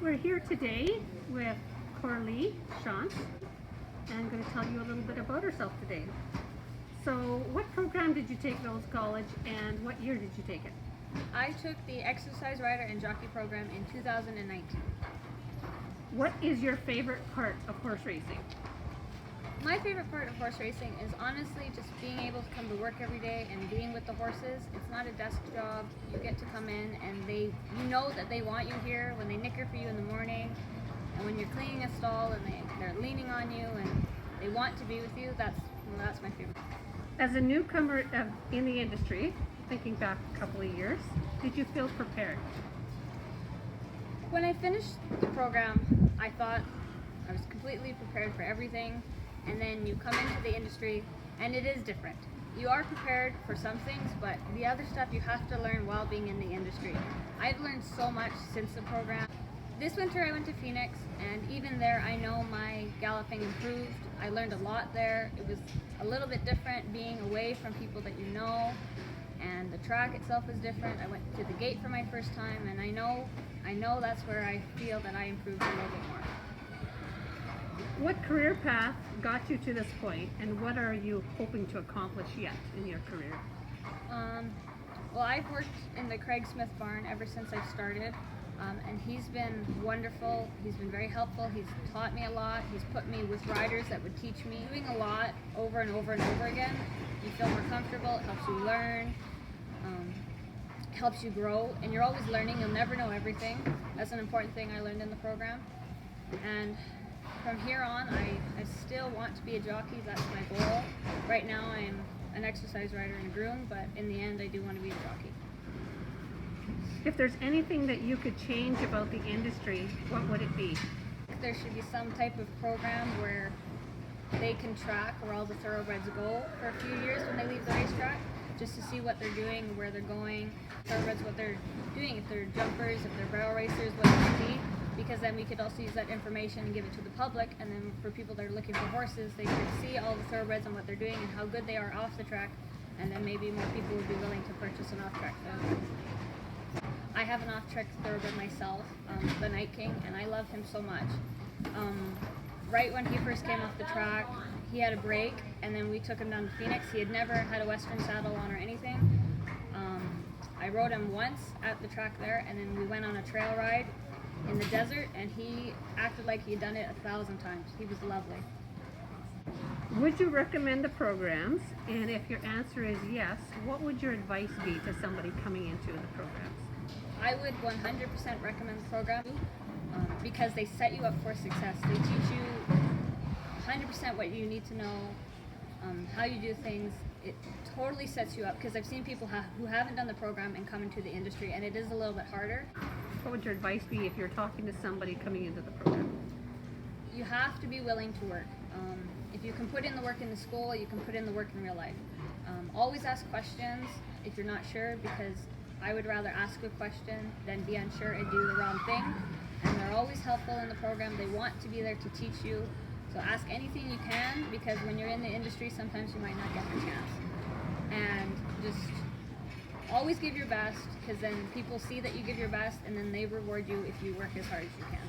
We're here today with Coralee, Shantz, and I'm going to tell you a little bit about herself today. So what program did you take at Rose College and what year did you take it? I took the exercise rider and jockey program in 2019. What is your favorite part of horse racing? My favorite part of horse racing is honestly just being able to come to work every day and being with the horses. It's not a desk job. You get to come in and you know that they want you here when they nicker for you in the morning, and when you're cleaning a stall and they're leaning on you and they want to be with you. That's my favorite. As a newcomer in the industry, thinking back a couple of years, did you feel prepared? When I finished the program, I thought I was completely prepared for everything. And then you come into the industry and it is different. You are prepared for some things, but the other stuff you have to learn while being in the industry. I've learned so much since the program. This winter I went to Phoenix, and even there I know my galloping improved. I learned a lot there. It was a little bit different being away from people that you know, and the track itself was different. I went to the gate for my first time, and I know that's where I feel that I improved a little bit more. What career path got you to this point, and what are you hoping to accomplish yet in your career? Well, I've worked in the Craig Smith barn ever since I started, and he's been wonderful. He's been very helpful. He's taught me a lot. He's put me with riders that would teach me. Doing a lot over and over and over again, you feel more comfortable. It helps you learn, helps you grow, and you're always learning. You'll never know everything. That's an important thing I learned in the program. And from here on, I still want to be a jockey. That's my goal. Right now, I'm an exercise rider and a groom, but in the end, I do want to be a jockey. If there's anything that you could change about the industry, what would it be? There should be some type of program where they can track where all the thoroughbreds go for a few years when they leave the racetrack, just to see what they're doing, where they're going, thoroughbreds, what they're doing, if they're jumpers, if they're barrel racers, what it might be. Because then we could also use that information and give it to the public, and then for people that are looking for horses, they could see all the thoroughbreds and what they're doing and how good they are off the track, and then maybe more people would be willing to purchase an off-track thoroughbred. I have an off-track thoroughbred myself, the Night King, and I love him so much. Right when he first came off the track, he had a break, and then we took him down to Phoenix. He had never had a Western saddle on or anything. I rode him once at the track there, and then we went on a trail ride in the desert, and he acted like he had done it 1,000 times. He was lovely. Would you recommend the programs? And if your answer is yes, what would your advice be to somebody coming into the programs? I would 100% recommend the program because they set you up for success. They teach you 100% what you need to know, how you do things. It totally sets you up, because I've seen people who haven't done the program and come into the industry, and it is a little bit harder. What would your advice be if you're talking to somebody coming into the program? You have to be willing to work. If you can put in the work in the school, you can put in the work in real life. Always ask questions if you're not sure, because I would rather ask a question than be unsure and do the wrong thing. And they're always helpful in the program. They want to be there to teach you. So ask anything you can, because when you're in the industry, sometimes you might not get the chance. And just always give your best, because then people see that you give your best, and then they reward you if you work as hard as you can.